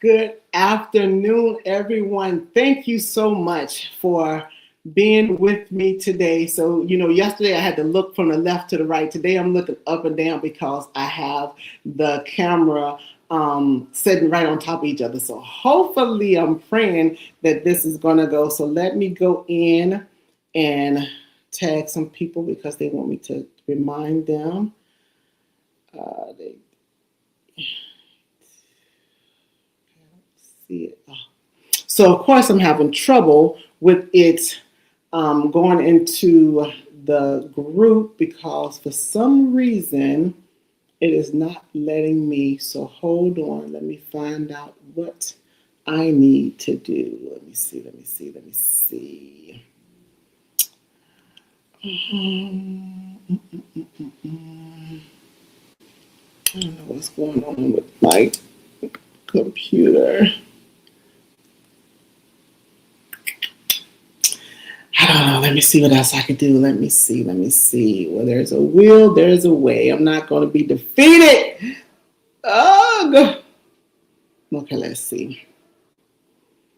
Good afternoon, everyone. Thank you so much for being with me today. So, yesterday I had to look from the left to the right. Today I'm looking up and down because I have the camera sitting right on top of each other. So hopefully I'm praying that this is going to go. So let me go in and tag some people because they want me to remind them. See it. So of course I'm having trouble with it going into the group because for some reason it is not letting me. So hold on, let me find out what I need to do. Let me see. I don't know what's going on with my computer. I don't know. Let me see what else I can do. Let me see. Well, there's a will, there's a way. I'm not going to be defeated. Oh, God. Okay, let's see.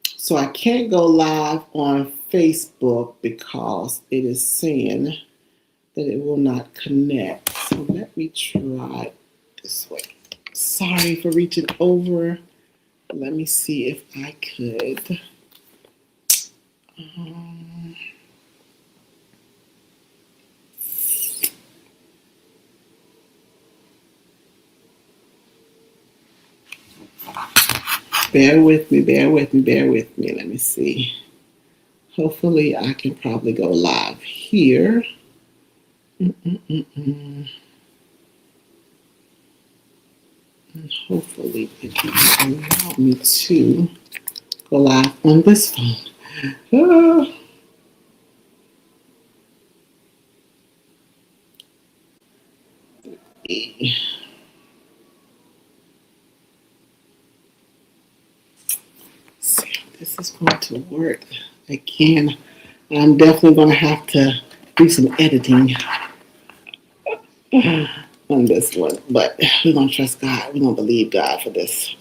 So I can't go live on Facebook because it is saying that it will not connect. So let me try this way. Sorry for reaching over. Let me see if I could. Bear with me. Let me see. Hopefully I can probably go live here. And hopefully it can allow me to go live on this phone. See if this is going to work. Again, I'm definitely going to have to do some editing on this one, but we're going to trust God. We're going to believe God for this.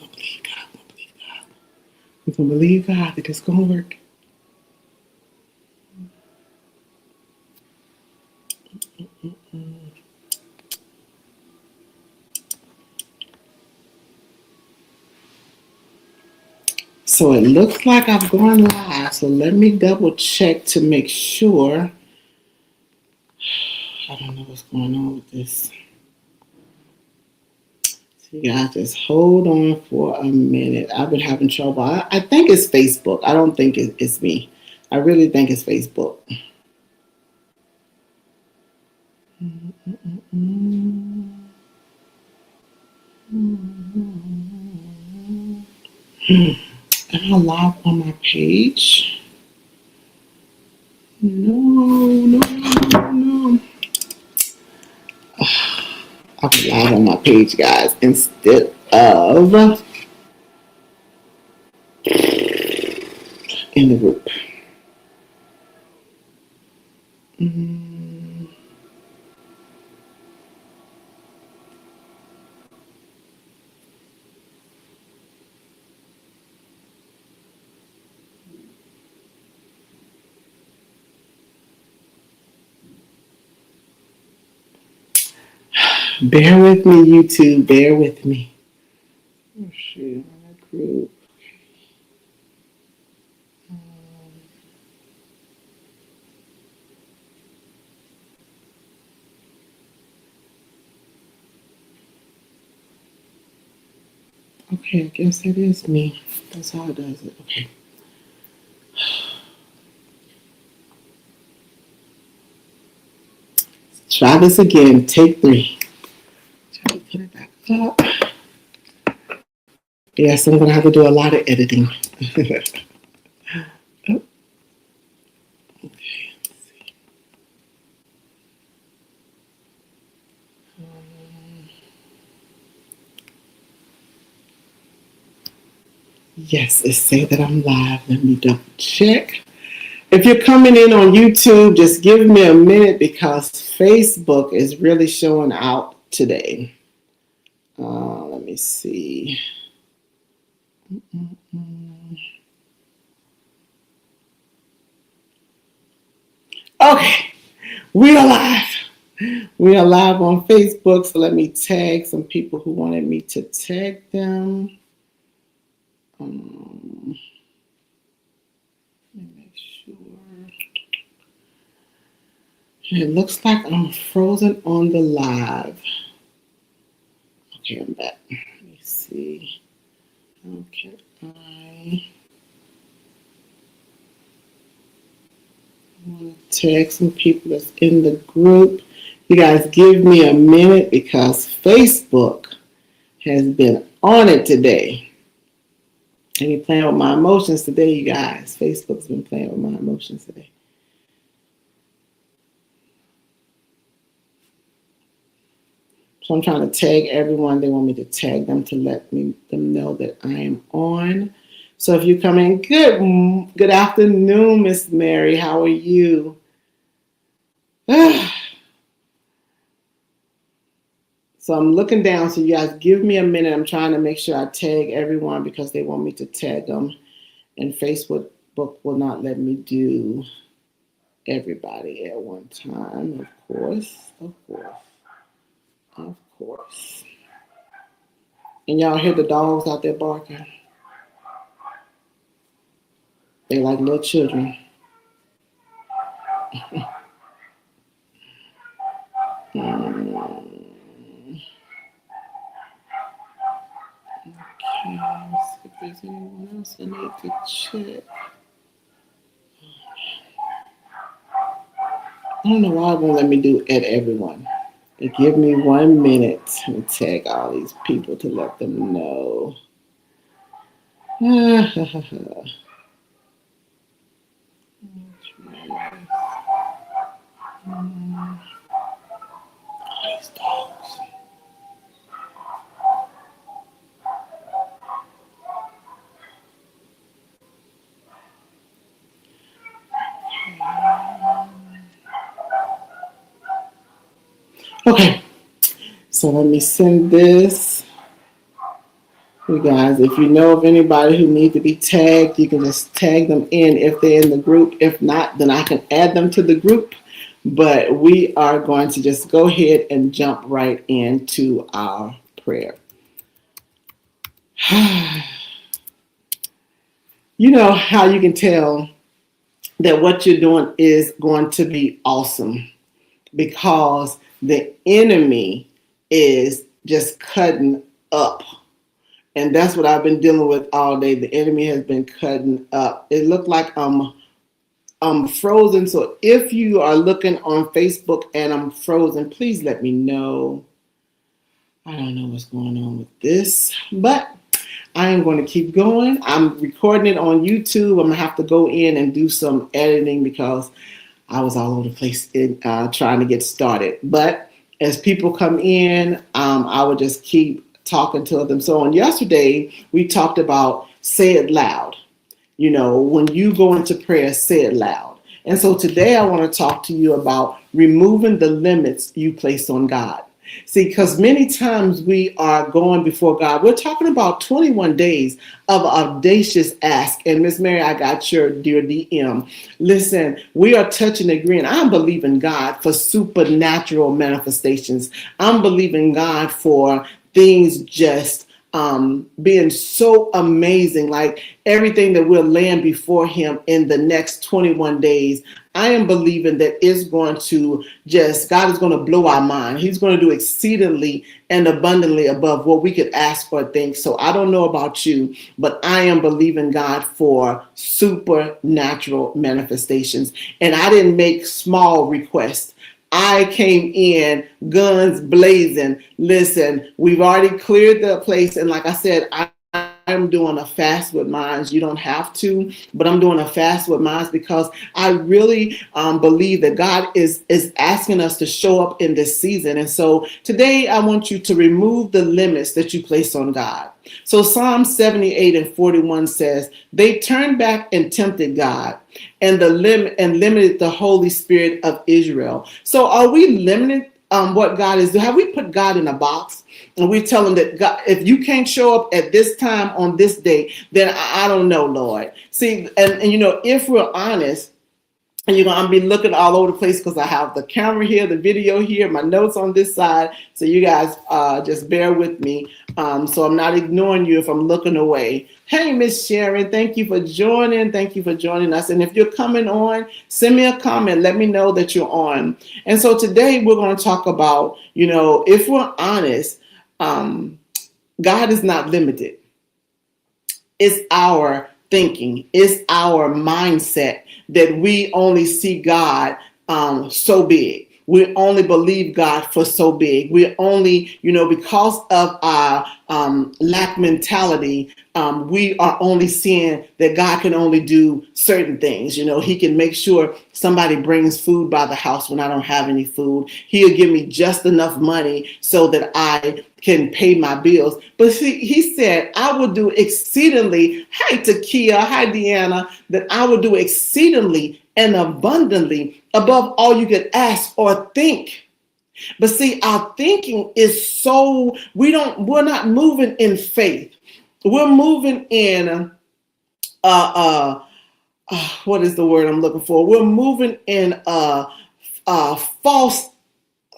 We're going to believe God that it's going to work. So it looks like I've gone live. So let me double check to make sure. I don't know what's going on with this. So you guys just hold on for a minute. I've been having trouble. I think it's Facebook. I don't think it's me. I really think it's Facebook. Am I live on my page? No. I'm live on my page, guys, instead of in the group. Bear with me, YouTube. Bear with me. Oh, shoot. My group. Okay, I guess that is me. That's how it does it. Okay. Try this again. Take 3. Try to put it back up. Yes, I'm going to have to do a lot of editing. Oh. Okay, let's see. Yes, it says that I'm live. Let me double check. If you're coming in on YouTube, just give me a minute because Facebook is really showing out today. Let me see. Okay, we are live. We are live on Facebook, so let me tag some people who wanted me to tag them. Let me make sure. It looks like I'm frozen on the live. Okay, I'm back. Let me see. Okay, I want to tag some people that's in the group. You guys give me a minute because Facebook has been on it today. And be playing with my emotions today, you guys. Facebook's been playing with my emotions today. So I'm trying to tag everyone. They want me to tag them to let them know that I am on. So if you come in, good afternoon, Miss Mary. How are you? So I'm looking down. So you guys give me a minute. I'm trying to make sure I tag everyone because they want me to tag them. And Facebook will not let me do everybody at one time, of course. Of course. And y'all hear the dogs out there barking? They like little children. Okay, let's see if there's anyone else I need to check. I don't know why it won't let me do at everyone. Give me 1 minute to tag all these people to let them know. These dogs. Okay, so let me send this. You guys, if you know of anybody who needs to be tagged, you can just tag them in if they're in the group. If not, then I can add them to the group. But we are going to just go ahead and jump right into our prayer. You know how you can tell that what you're doing is going to be awesome because the enemy is just cutting up. And that's what I've been dealing with all day. The enemy has been cutting up. It looked like I'm frozen. So if you are looking on Facebook and I'm frozen, please let me know. I don't know what's going on with this, but I am going to keep going. I'm recording it on YouTube. I'm going to have to go in and do some editing because I was all over the place trying to get started. But as people come in, I will just keep talking to them. So on yesterday, we talked about say it loud. You know, when you go into prayer, say it loud. And so today I want to talk to you about removing the limits you place on God. See, because many times we are going before God. We're talking about 21 days of audacious ask. And Miss Mary, I got your dear DM. Listen, we are touching and agreeing. I'm believing God for supernatural manifestations. I'm believing God for things just being so amazing, like everything that we're laying before him in the next 21 days. I am believing that it's going to God is going to blow our mind. He's going to do exceedingly and abundantly above what we could ask or think. So I don't know about you, but I am believing God for supernatural manifestations. And I didn't make small requests. I came in guns blazing. Listen, we've already cleared the place. And like I said, I'm doing a fast with mine. You don't have to, but I'm doing a fast with mine because I really believe that God is asking us to show up in this season. And so today I want you to remove the limits that you place on God. So Psalm 78:41 says, they turned back and tempted God and limited the Holy Spirit of Israel. So are we limited what God is doing? Have we put God in a box? And we tell them that, God, if you can't show up at this time on this day, then I don't know, Lord. See, and if we're honest, and I'm be looking all over the place because I have the camera here, the video here, my notes on this side. So you guys just bear with me. So I'm not ignoring you if I'm looking away. Hey, Miss Sharon, thank you for joining. Thank you for joining us. And if you're coming on, send me a comment. Let me know that you're on. And so today we're going to talk about, if we're honest, God is not limited. It's our thinking. It's our mindset that we only see God so big. We only believe God for so big. We only, because of our lack mentality, we are only seeing that God can only do certain things. He can make sure somebody brings food by the house when I don't have any food. He'll give me just enough money so that I can pay my bills. But see, he said, I will do exceedingly, hi Takia, hi Deanna, that I will do exceedingly and abundantly above all you could ask or think. But see, our thinking is so, we're not moving in faith. We're moving in, what is the word I'm looking for? We're moving in false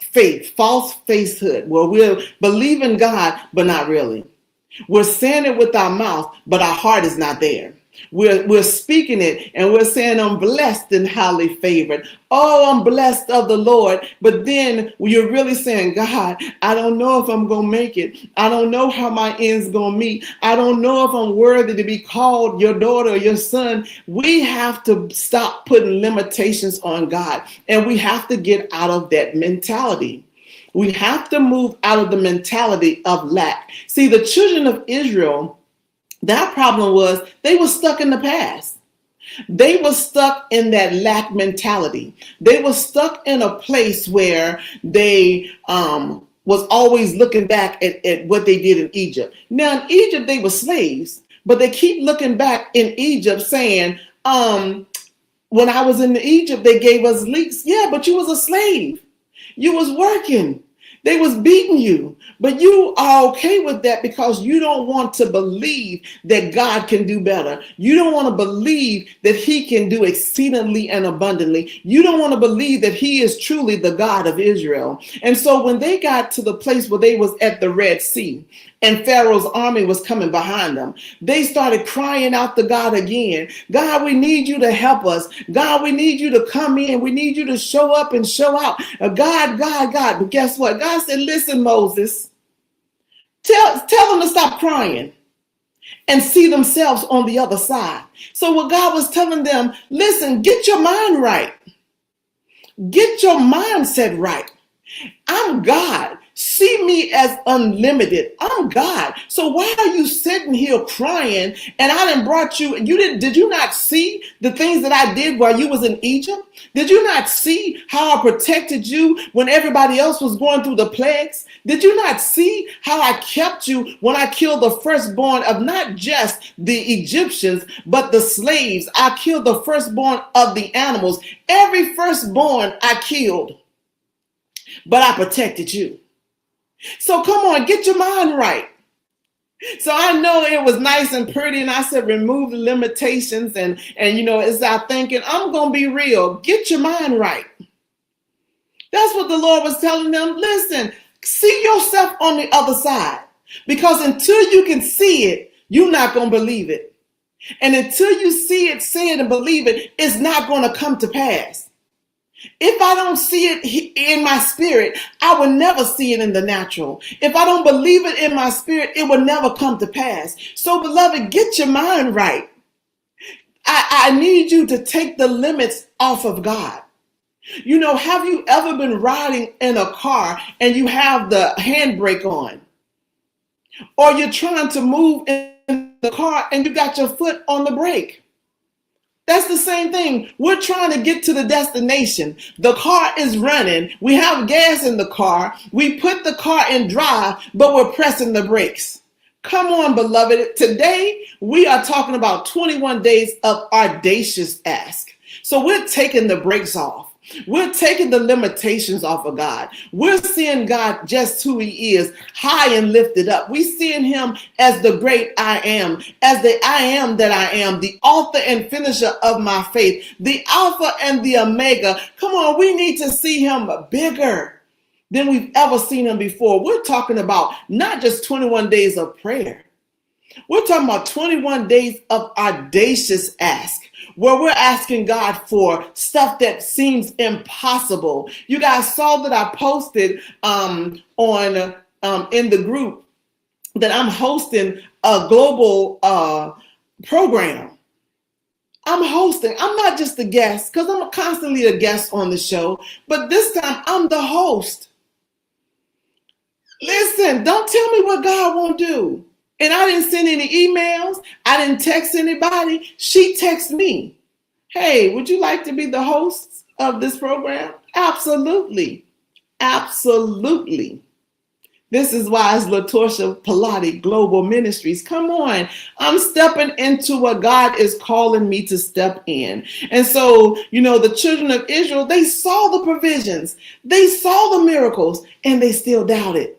faith, false faithhood, where we're believing God, but not really. We're saying it with our mouth, but our heart is not there. We're speaking it and we're saying, I'm blessed and highly favored. Oh, I'm blessed of the Lord. But then you're really saying, God, I don't know if I'm going to make it. I don't know how my end's going to meet. I don't know if I'm worthy to be called your daughter or your son. We have to stop putting limitations on God, and we have to get out of that mentality. We have to move out of the mentality of lack. See, the children of Israel, that problem was they were stuck in the past. They were stuck in that lack mentality. They were stuck in a place where they was always looking back at what they did in Egypt. Now in Egypt, they were slaves, but they keep looking back in Egypt saying, when I was in Egypt, they gave us leeks. Yeah, but you was a slave. You was working. They was beating you, but you are okay with that because you don't want to believe that God can do better. You don't want to believe that he can do exceedingly and abundantly. You don't want to believe that he is truly the God of Israel. And so when they got to the place where they was at the Red Sea and Pharaoh's army was coming behind them, they started crying out to God again. God, we need you to help us. God, we need you to come in. We need you to show up and show out. God. But guess what? God said, listen, Moses, tell them to stop crying and see themselves on the other side. So what God was telling them, listen, get your mind right. Get your mindset right. I'm God. See me as unlimited. I'm God. So why are you sitting here crying? And I done brought you. Did you not see the things that I did while you was in Egypt? Did you not see how I protected you when everybody else was going through the plagues? Did you not see how I kept you when I killed the firstborn of not just the Egyptians, but the slaves? I killed the firstborn of the animals. Every firstborn I killed, but I protected you. So come on, get your mind right. So I know it was nice and pretty, and I said remove the limitations, and it's our thinking. I'm gonna be real. Get your mind right. That's what the Lord was telling them. Listen, see yourself on the other side, because until you can see it, you're not gonna believe it, and until you see it, say it, and believe it, it's not gonna come to pass. If I don't see it in my spirit, I will never see it in the natural. If I don't believe it in my spirit, it will never come to pass. So, beloved, get your mind right. I need you to take the limits off of God. Have you ever been riding in a car and you have the handbrake on? Or you're trying to move in the car and you got your foot on the brake? That's the same thing. We're trying to get to the destination. The car is running. We have gas in the car. We put the car in drive, but we're pressing the brakes. Come on, beloved. Today, we are talking about 21 days of audacious ask. So we're taking the brakes off. We're taking the limitations off of God. We're seeing God just who he is, high and lifted up. We're seeing him as the great I am, as the I am that I am, the author and finisher of my faith, the Alpha and the Omega. Come on, we need to see him bigger than we've ever seen him before. We're talking about not just 21 days of prayer. We're talking about 21 days of audacious ask, where we're asking God for stuff that seems impossible. You guys saw that I posted in the group that I'm hosting a global program. I'm hosting. I'm not just a guest, because I'm constantly a guest on the show, but this time I'm the host. Listen, don't tell me what God won't do. And I didn't send any emails. I didn't text anybody. She texted me. Hey, would you like to be the host of this program? Absolutely. Absolutely. This is why it's LaTorsha Pilati Global Ministries. Come on. I'm stepping into what God is calling me to step in. And so, the children of Israel, they saw the provisions. They saw the miracles, and they still doubted.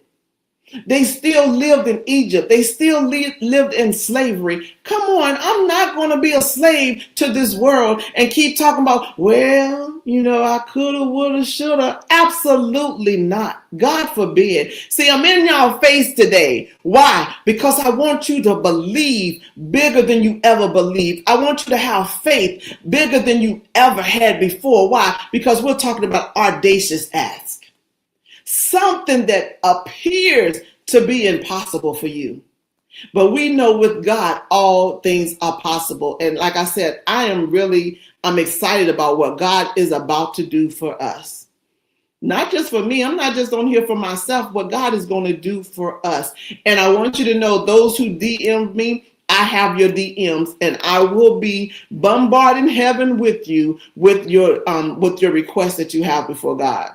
They still lived in Egypt. They still lived in slavery. Come on, I'm not going to be a slave to this world and keep talking about, I coulda, woulda, shoulda. Absolutely not. God forbid. See, I'm in y'all face today. Why? Because I want you to believe bigger than you ever believed. I want you to have faith bigger than you ever had before. Why? Because we're talking about audacious ask. Something that appears to be impossible for you. But we know with God, all things are possible. And like I said, I'm excited about what God is about to do for us. Not just for me. I'm not just on here for myself. What God is going to do for us. And I want you to know, those who DM me, I have your DMs, and I will be bombarding heaven with you with your requests that you have before God.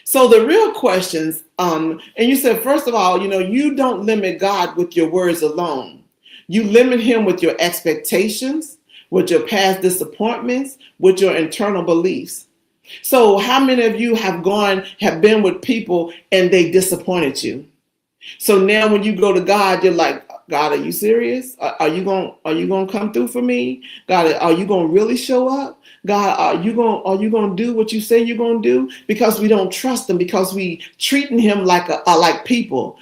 So the real questions, and you said, first of all, you don't limit God with your words alone. You limit him with your expectations, with your past disappointments, with your internal beliefs. So how many of you have been with people and they disappointed you? So now when you go to God, you're like, God, are you serious? Are you going to come through for me? God, are you going to really show up? God, are you going to do what you say you're going to do? Because we don't trust him, because we treating him like people,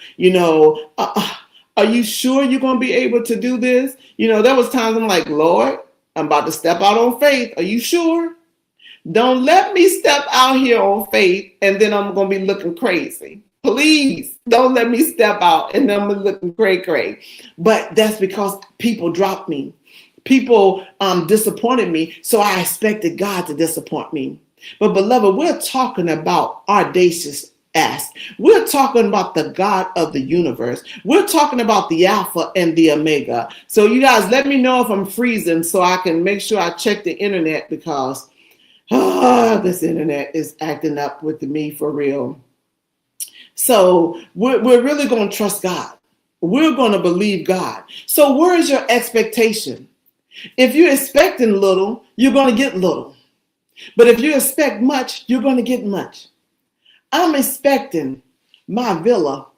are you sure you're going to be able to do this? There was times I'm like, Lord, I'm about to step out on faith. Are you sure? Don't let me step out here on faith and then I'm going to be looking crazy. Please don't let me step out and then I'm looking cray-cray. But that's because people dropped me. People disappointed me, so I expected God to disappoint me. But beloved, we're talking about audacious ask. We're talking about the God of the universe. We're talking about the Alpha and the Omega. So you guys, let me know if I'm freezing so I can make sure I check the internet, because this internet is acting up with me for real. So we're really going to trust God. We're going to believe God. So where is your expectation? If you're expecting little, you're going to get little. But if you expect much, you're going to get much. I'm expecting my villa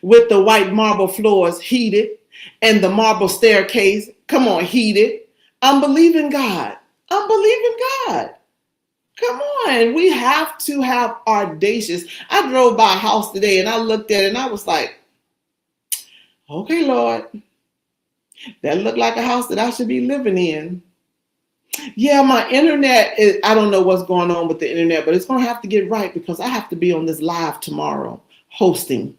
with the white marble floors heated and the marble staircase, heated. I'm believing God. I'm believing God. Come on, we have to have audacious. I drove by a house today and I looked at it and I was like, okay, Lord, that looked like a house that I should be living in. Yeah, my internet, I don't know what's going on with the internet, but it's going to have to get right because I have to be on this live tomorrow hosting.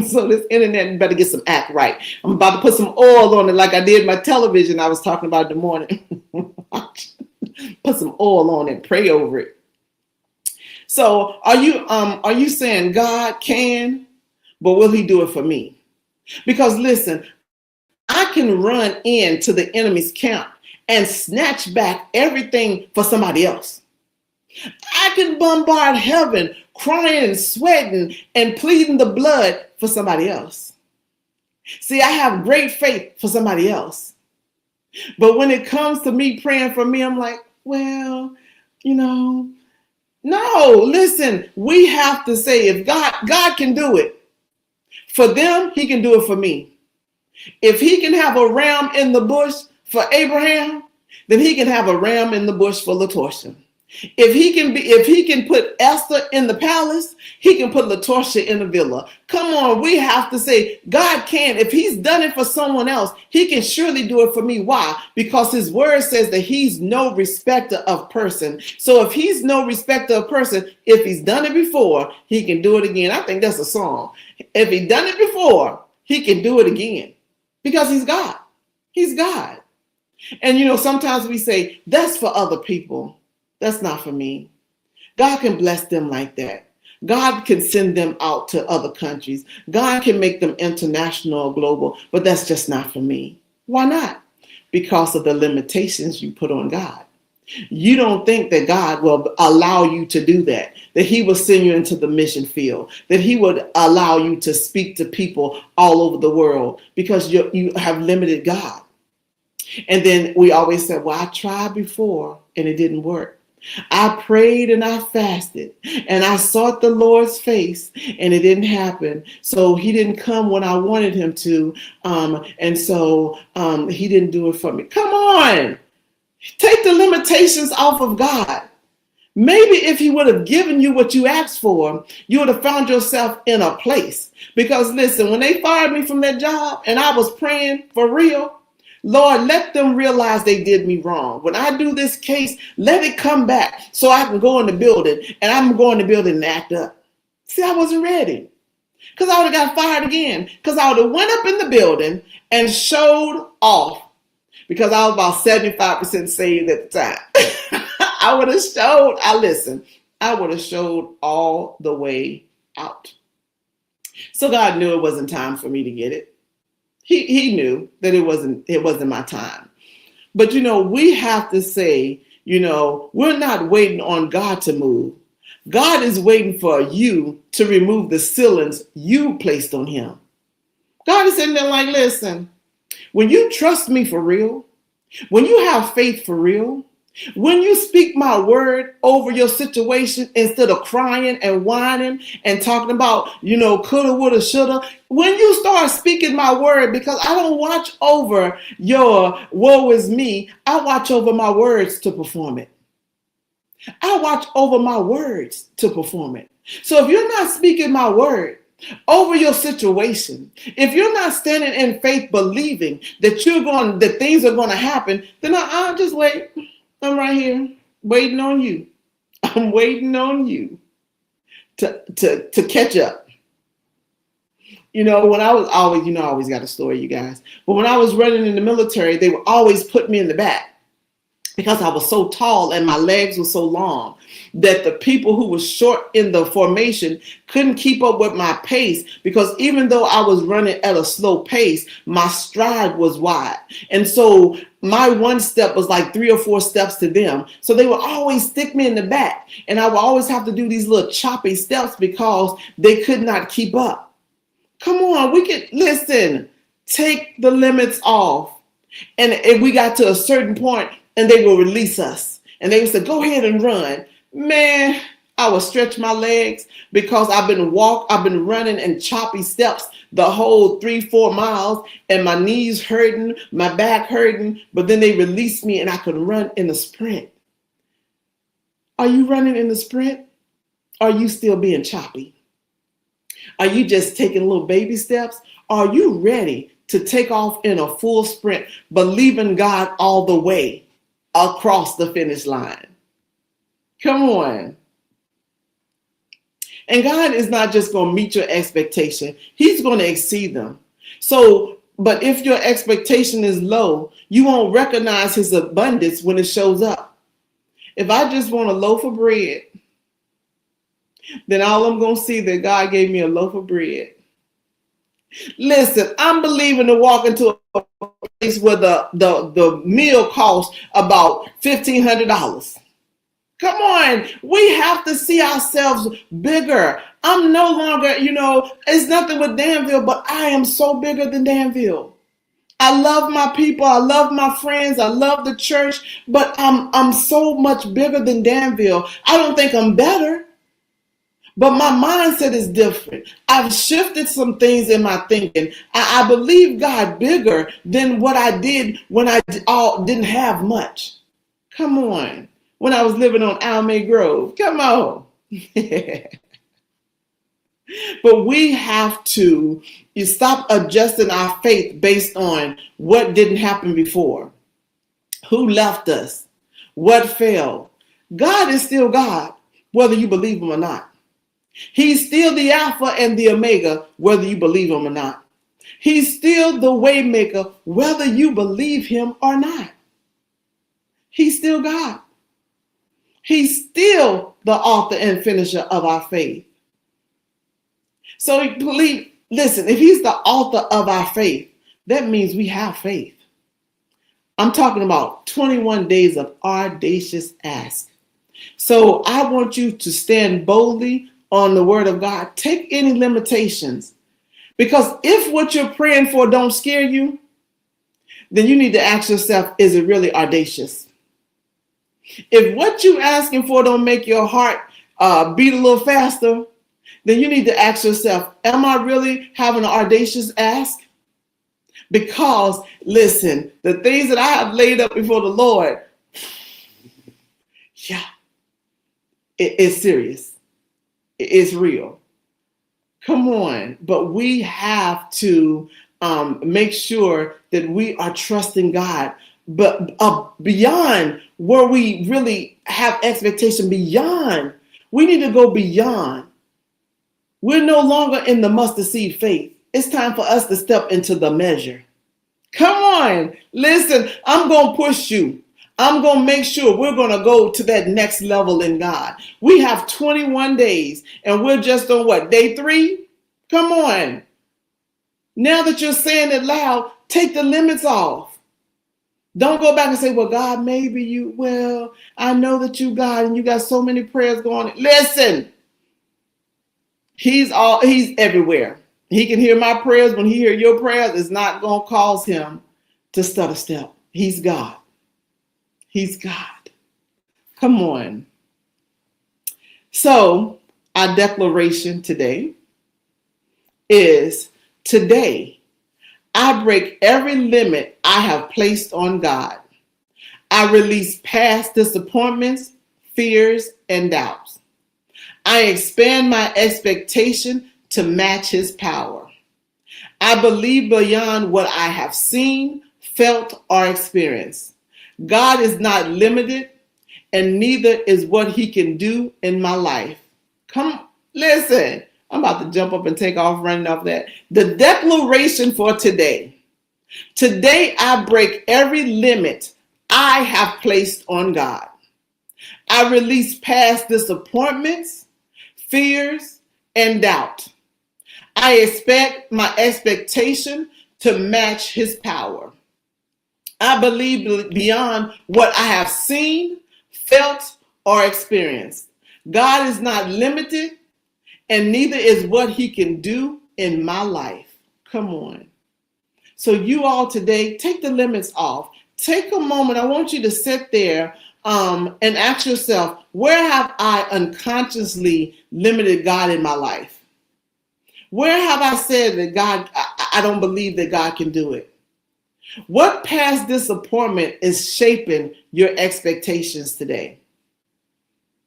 So this internet better get some act right. I'm about to put some oil on it like I did my television I was talking about in the morning. Put some oil on it, pray over it. So are you saying God can, but will he do it for me? Because listen, I can run into the enemy's camp and snatch back everything for somebody else. I can bombard heaven, crying and sweating and pleading the blood for somebody else. See, I have great faith for somebody else. But when it comes to me praying for me, I'm like, well, You know, no, listen, we have to say if God can do it for them, he can do it for me. If he can have a ram in the bush for Abraham, then he can have a ram in the bush for LaTorsha. If he can put Esther in the palace, he can put LaTorsha in the villa. Come on, we have to say God can. If he's done it for someone else, he can surely do it for me. Why? Because his word says that he's no respecter of person. So if he's no respecter of person, if he's done it before, he can do it again. I think that's a song. If he's done it before, he can do it again because he's God. He's God. And sometimes we say that's for other people. That's not for me. God can bless them like that. God can send them out to other countries. God can make them international or global, but that's just not for me. Why not? Because of the limitations you put on God. You don't think that God will allow you to do that he will send you into the mission field, that he would allow you to speak to people all over the world because you have limited God. And then we always say, well, I tried before and it didn't work. I prayed and I fasted and I sought the Lord's face and it didn't happen. So he didn't come when I wanted him to. And so he didn't do it for me. Come on, take the limitations off of God. Maybe if he would have given you what you asked for, you would have found yourself in a place. Because listen, when they fired me from that job and I was praying for real, Lord, let them realize they did me wrong. When I do this case, let it come back so I can go in the building and I'm going to the building and act up. See, I wasn't ready because I would have got fired again because I would have went up in the building and showed off because I was about 75% saved at the time. I would have showed all the way out. So God knew it wasn't time for me to get it. He knew that it wasn't my time. But we have to say, we're not waiting on God to move. God is waiting for you to remove the ceilings you placed on him. God is sitting there like, listen, when you trust me for real, when you have faith for real, when you speak my word over your situation instead of crying and whining and talking about, coulda, woulda, shoulda, when you start speaking my word, because I don't watch over your woe is me, I watch over my words to perform it. I watch over my words to perform it. So if you're not speaking my word over your situation, if you're not standing in faith believing that that things are going to happen, then I'll just wait. I'm right here waiting on you. I'm waiting on you to catch up. When I was always, I always got a story, you guys. But when I was running in the military, they would always put me in the back because I was so tall and my legs were so long that the people who were short in the formation couldn't keep up with my pace because even though I was running at a slow pace, my stride was wide. And so my one step was like 3 or 4 steps to them. So they would always stick me in the back and I would always have to do these little choppy steps because they could not keep up. Come on, we can listen, take the limits off. And if we got to a certain point and they will release us and they would say, go ahead and run. Man, I would stretch my legs because I've been running in choppy steps the whole 3-4 miles and my knees hurting, my back hurting, but then they released me and I could run in a sprint. Are you running in the sprint? Are you still being choppy? Are you just taking little baby steps? Are you ready to take off in a full sprint, believing God all the way across the finish line? Come on. And God is not just going to meet your expectation. He's going to exceed them. So, but if your expectation is low, you won't recognize his abundance when it shows up. If I just want a loaf of bread, then all I'm going to see that God gave me a loaf of bread. Listen, I'm believing to walk into a place where the meal costs about $1,500. Come on, we have to see ourselves bigger. I'm no longer, it's nothing with Danville, but I am so bigger than Danville. I love my people. I love my friends. I love the church, but I'm so much bigger than Danville. I don't think I'm better, but my mindset is different. I've shifted some things in my thinking. I believe God bigger than what I did when I didn't have much. Come on. When I was living on Almay Grove. Come on. But we have to stop adjusting our faith based on what didn't happen before. Who left us? What failed? God is still God, whether you believe him or not. He's still the Alpha and the Omega, whether you believe him or not. He's still the way maker, whether you believe him or not. He's still God. He's still the author and finisher of our faith. So please, listen, if he's the author of our faith, that means we have faith. I'm talking about 21 days of audacious ask. So I want you to stand boldly on the word of God. Take any limitations. Because if what you're praying for don't scare you, then you need to ask yourself, is it really audacious? If what you're asking for don't make your heart beat a little faster, then you need to ask yourself, am I really having an audacious ask? Because, listen, the things that I have laid up before the Lord, yeah, it's serious. It's real. Come on. But we have to make sure that we are trusting God. But beyond where we really have expectation, beyond, we need to go beyond. We're no longer in the mustard seed faith. It's time for us to step into the measure. Come on. Listen, I'm going to push you. I'm going to make sure we're going to go to that next level in God. We have 21 days and we're just on what? Day 3? Come on. Now that you're saying it loud, take the limits off. Don't go back and say, well, God, maybe you, well, I know that you God and you got so many prayers going. Listen. He's everywhere. He can hear my prayers. When he hears your prayers, it's not going to cause him to stutter step. He's God. He's God. Come on. So our declaration today is, today I break every limit I have placed on God. I release past disappointments, fears, and doubts. I expand my expectation to match his power. I believe beyond what I have seen, felt, or experienced. God is not limited, and neither is what he can do in my life. Come, listen, I'm about to jump up and take off running off that. The declaration for today. Today I break every limit I have placed on God. I release past disappointments, fears, and doubt. I expect my expectation to match his power. I believe beyond what I have seen, felt, or experienced. God is not limited, and neither is what he can do in my life. Come on. So you all today, take the limits off. Take a moment. I want you to sit there and ask yourself, where have I unconsciously limited God in my life? Where have I said that God, I don't believe that God can do it? What past disappointment is shaping your expectations today?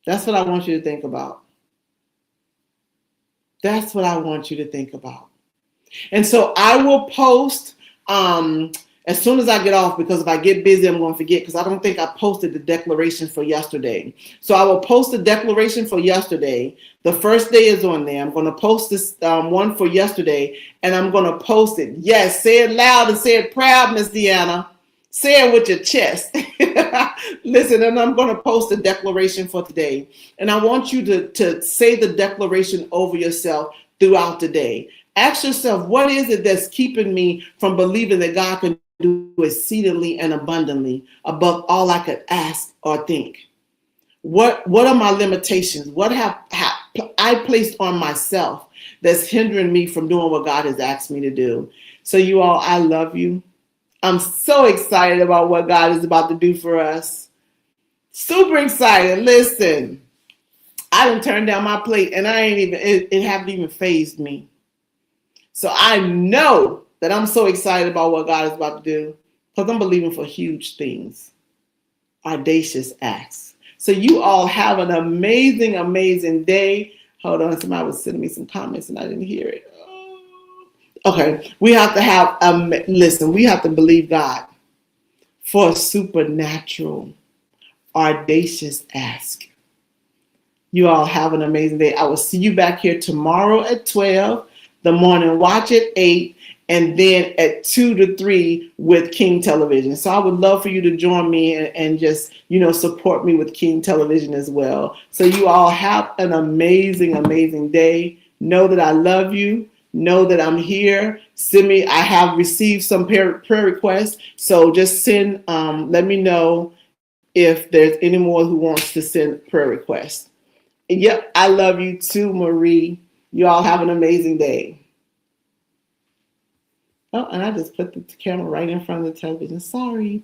That's what I want you to think about. That's what I want you to think about. And so I will post as soon as I get off, because if I get busy, I'm going to forget, because I don't think I posted the declaration for yesterday. So I will post the declaration for yesterday. The first day is on there. I'm going to post this one for yesterday, and I'm going to post it. Yes, say it loud and say it proud, Miss Deanna. Say it with your chest. Listen, and I'm going to post the declaration for today. And I want you to say the declaration over yourself throughout the day. Ask yourself, what is it that's keeping me from believing that God can do exceedingly and abundantly above all I could ask or think? What are my limitations? What have I placed on myself that's hindering me from doing what God has asked me to do? So you all, I love you. I'm so excited about what God is about to do for us. Super excited. Listen, I done turned down my plate and I ain't even, it haven't even fazed me. So I know that I'm so excited about what God is about to do because I'm believing for huge things. Audacious acts. So you all have an amazing, amazing day. Hold on, somebody was sending me some comments and I didn't hear it. Okay, we have to have, listen, we have to believe God for a supernatural, audacious ask. You all have an amazing day. I will see you back here tomorrow at 12, the morning watch at 8, and then at 2 to 3 with King Television. So I would love for you to join me and just, support me with King Television as well. So you all have an amazing, amazing day. Know that I love you. Know that I'm here. Send me, I have received some prayer requests. So just send, let me know if there's any more who wants to send prayer requests. Yep, I love you too, Marie. You all have an amazing day. Oh, and I just put the camera right in front of the television. Sorry.